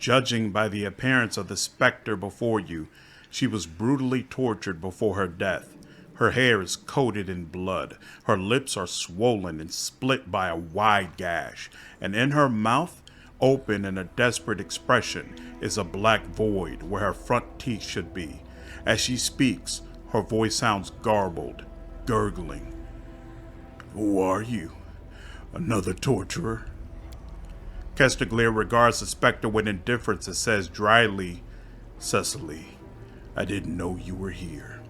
Judging by the appearance of the specter before you, she was brutally tortured before her death. Her hair is coated in blood, her lips are swollen and split by a wide gash, and in her mouth, open in a desperate expression, is a black void where her front teeth should be. As she speaks, her voice sounds garbled, gurgling. "Who are you? Another torturer?" Castiglier regards the specter with indifference and says dryly, "Cecily, I didn't know you were here."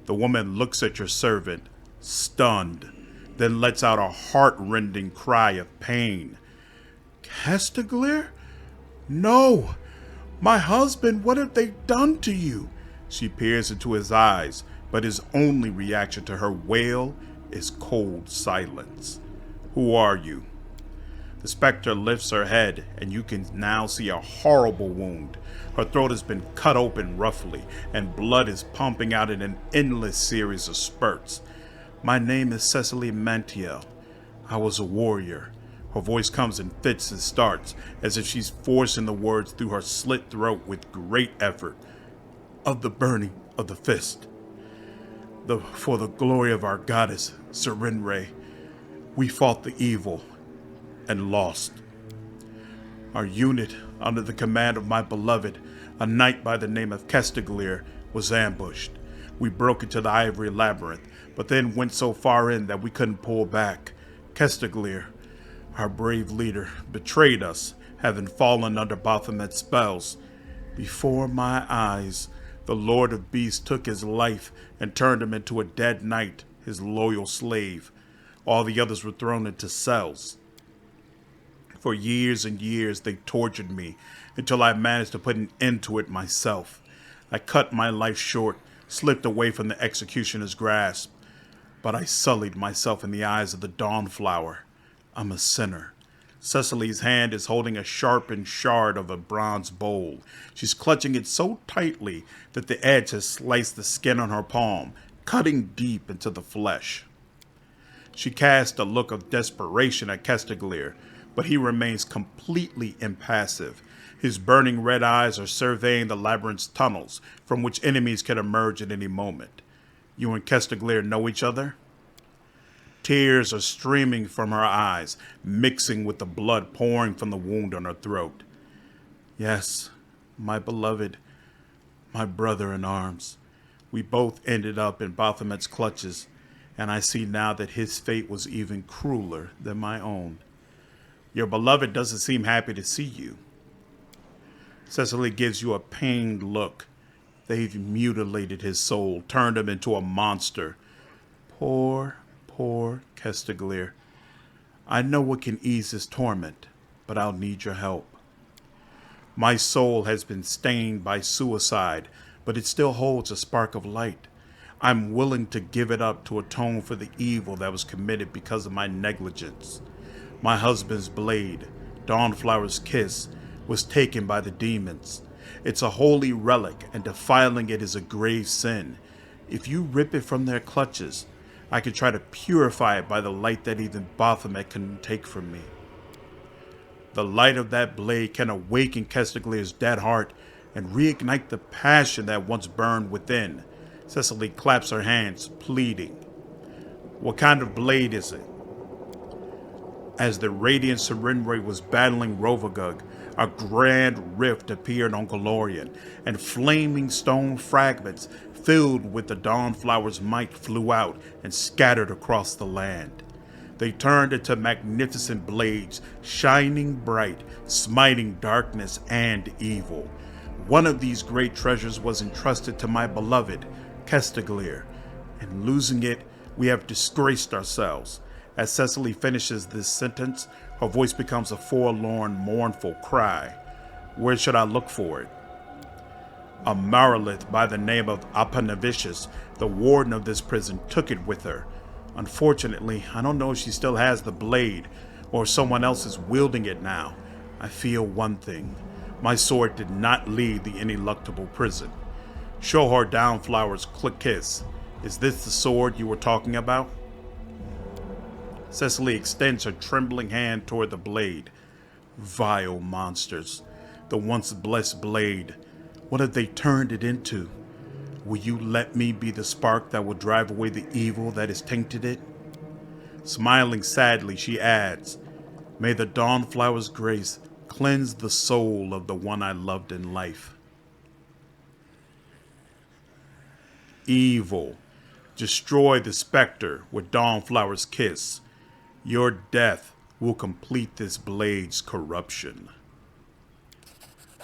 The woman looks at your servant, stunned, then lets out a heart-rending cry of pain. "Castiglier? No! My husband, what have they done to you?" She peers into his eyes, but his only reaction to her wail is cold silence. "Who are you?" The specter lifts her head, and you can now see a horrible wound. Her throat has been cut open roughly, and blood is pumping out in an endless series of spurts. "My name is Cecily Mantiel. I was a warrior." Her voice comes in fits and starts, as if she's forcing the words through her slit throat with great effort. "Of the burning of the fist. For the glory of our goddess, Serenre, we fought the evil and lost. Our unit, under the command of my beloved, a knight by the name of Castiglier, was ambushed. We broke into the ivory labyrinth, but then went so far in that we couldn't pull back. Castiglier, our brave leader, betrayed us, having fallen under Baphomet's spells. Before my eyes, the Lord of Beasts took his life and turned him into a dead knight, his loyal slave. All the others were thrown into cells. For years and years they tortured me until I managed to put an end to it myself. I cut my life short, slipped away from the executioner's grasp, but I sullied myself in the eyes of the Dawnflower. I'm a sinner." Cecily's hand is holding a sharpened shard of a bronze bowl. She's clutching it so tightly that the edge has sliced the skin on her palm, cutting deep into the flesh. She casts a look of desperation at Castiglier, but he remains completely impassive. His burning red eyes are surveying the labyrinth's tunnels, from which enemies can emerge at any moment. "You and Castiglier know each other?" Tears are streaming from her eyes, mixing with the blood pouring from the wound on her throat. "Yes, my beloved, my brother in arms. We both ended up in Baphomet's clutches, and I see now that his fate was even crueler than my own. Your beloved doesn't seem happy to see you." Cecily gives you a pained look. "They've mutilated his soul, turned him into a monster. Poor Castiglier. I know what can ease his torment, but I'll need your help. My soul has been stained by suicide, but it still holds a spark of light. I'm willing to give it up to atone for the evil that was committed because of my negligence. My husband's blade, Dawnflower's kiss, was taken by the demons. It's a holy relic, and defiling it is a grave sin. If you rip it from their clutches, I can try to purify it by the light that even Baphomet couldn't take from me. The light of that blade can awaken Castiglier's dead heart and reignite the passion that once burned within." Cecily claps her hands, pleading. "What kind of blade is it?" As the radiant Serenre was battling Rovagug, a grand rift appeared on Golarion, and flaming stone fragments filled with the Dawnflower's might flew out and scattered across the land. They turned into magnificent blades, shining bright, smiting darkness and evil. One of these great treasures was entrusted to my beloved, Castiglier, and losing it, we have disgraced ourselves. As Cecily finishes this sentence, her voice becomes a forlorn, mournful cry. Where should I look for it? A Marilith by the name of Apanavicius, the warden of this prison, took it with her. Unfortunately, I don't know if she still has the blade, or if someone else is wielding it now. I feel one thing. My sword did not leave the ineluctable prison. Show her Dawnflower's kiss. Is this the sword you were talking about?" Cecily extends her trembling hand toward the blade. "Vile monsters. The once blessed blade. What have they turned it into? Will you let me be the spark that will drive away the evil that has tainted it? Smiling sadly, she adds, may the dawnflower's grace cleanse the soul of the one I loved in life. Evil. Destroy the specter with Dawnflower's kiss. Your death will complete this blade's corruption.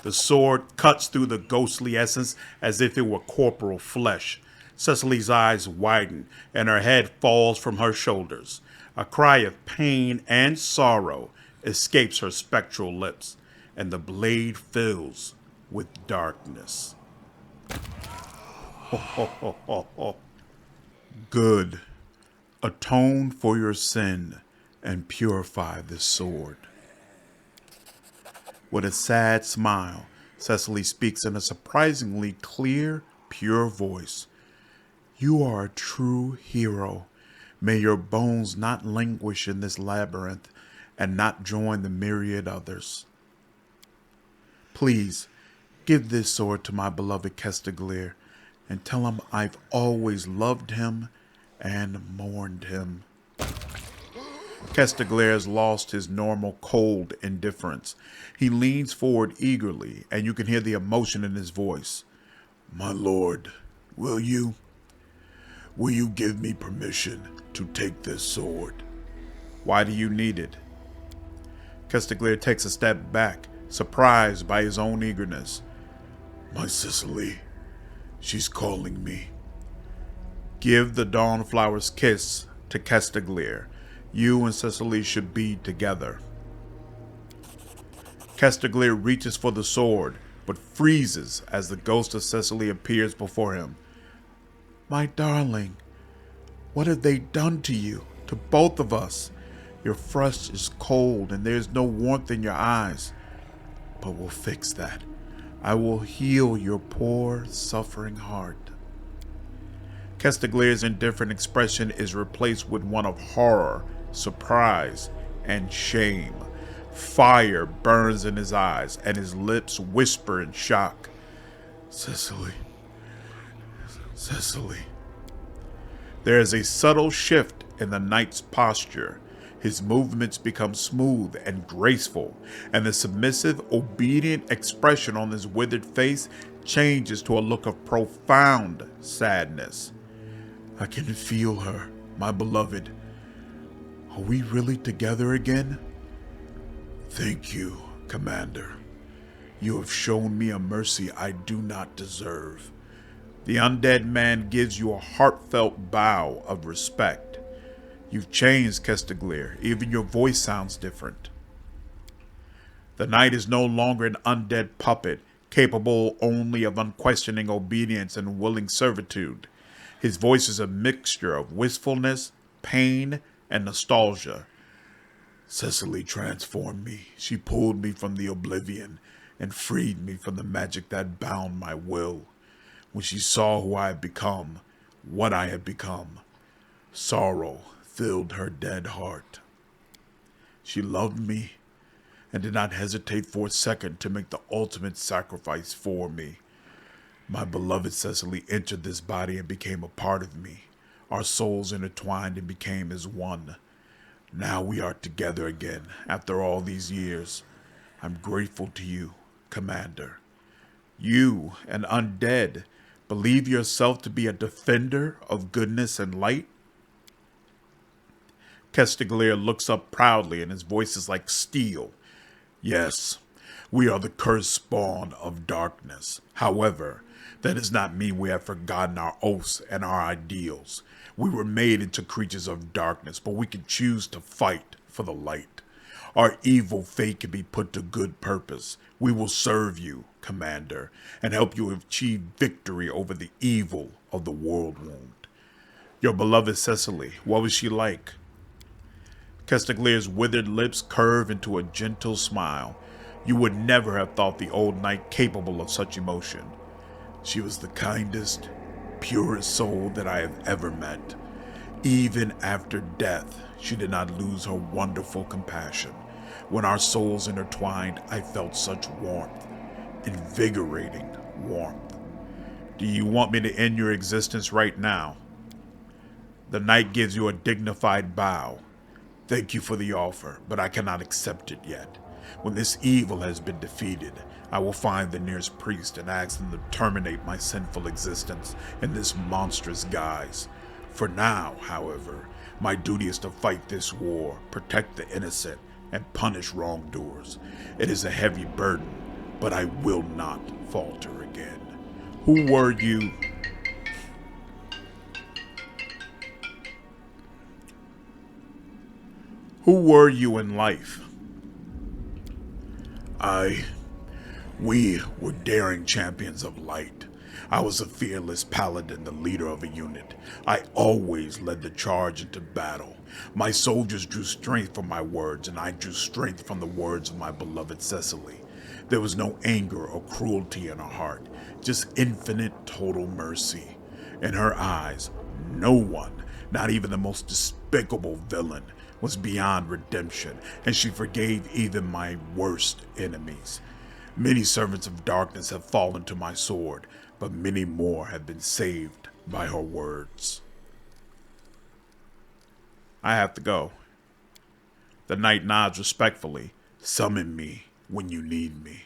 The sword cuts through the ghostly essence as if it were corporal flesh. Cecily's eyes widen and her head falls from her shoulders. A cry of pain and sorrow escapes her spectral lips, and the blade fills with darkness. Good. Atone for your sin and purify this sword. With a sad smile, Cecily speaks in a surprisingly clear, pure voice. You are a true hero. May your bones not languish in this labyrinth and not join the myriad others. Please, give this sword to my beloved Kestaglir and tell him I've always loved him and mourned him. Kestaglir has lost his normal cold indifference. He leans forward eagerly, and you can hear the emotion in his voice. My lord, will you give me permission to take this sword? Why do you need it? Kestaglir takes a step back, surprised by his own eagerness. My Cicely, she's calling me. Give the Dawnflower's kiss to Kestaglir. You and Cecily should be together. Kestaglir reaches for the sword, but freezes as the ghost of Cecily appears before him. My darling, what have they done to you, to both of us? Your flesh is cold and there is no warmth in your eyes. But we'll fix that. I will heal your poor, suffering heart. Kestaglir's indifferent expression is replaced with one of horror, surprise, and shame. Fire burns in his eyes, and his lips whisper in shock. Cecily. There is a subtle shift in the knight's posture. His movements become smooth and graceful, and the submissive, obedient expression on his withered face changes to a look of profound sadness. I can feel her, my beloved. Are we really together again? Thank you, Commander. You have shown me a mercy I do not deserve. The undead man gives you a heartfelt bow of respect. You've changed, Kestaglir. Even your voice sounds different. The knight is no longer an undead puppet, capable only of unquestioning obedience and willing servitude. His voice is a mixture of wistfulness, pain, and nostalgia. Cecily transformed me. She pulled me from the oblivion and freed me from the magic that bound my will. When she saw who I had become, what I had become, sorrow filled her dead heart. She loved me and did not hesitate for a second to make the ultimate sacrifice for me. My beloved Cecily entered this body and became a part of me. Our souls intertwined and became as one. Now we are together again after all these years. I'm grateful to you, Commander. You, an undead, believe yourself to be a defender of goodness and light? Kestaglir looks up proudly and his voice is like steel. Yes, we are the cursed spawn of darkness. However, that does not mean we have forgotten our oaths and our ideals. We were made into creatures of darkness, but we can choose to fight for the light. Our evil fate can be put to good purpose. We will serve you, Commander, and help you achieve victory over the evil of the Worldwound. Your beloved Cecily, what was she like? Kestaglir's withered lips curve into a gentle smile. You would never have thought the old knight capable of such emotion. She was the kindest, purest soul that I have ever met. Even after death, she did not lose her wonderful compassion. When our souls intertwined, I felt such warmth, invigorating warmth. Do you want me to end your existence right now? The knight gives you a dignified bow. Thank you for the offer, but I cannot accept it yet. When this evil has been defeated, I will find the nearest priest and ask them to terminate my sinful existence in this monstrous guise. For now, however, my duty is to fight this war, protect the innocent, and punish wrongdoers. It is a heavy burden, but I will not falter again. Who were you? Who were you in life? We were daring champions of light. I was a fearless paladin, the leader of a unit. I always led the charge into battle. My soldiers drew strength from my words, and I drew strength from the words of my beloved Cecily. There was no anger or cruelty in her heart, just infinite total mercy. In her eyes, no one, not even the most despicable villain, was beyond redemption, and she forgave even my worst enemies. Many servants of darkness have fallen to my sword, but many more have been saved by her words. I have to go. The knight nods respectfully. Summon me when you need me.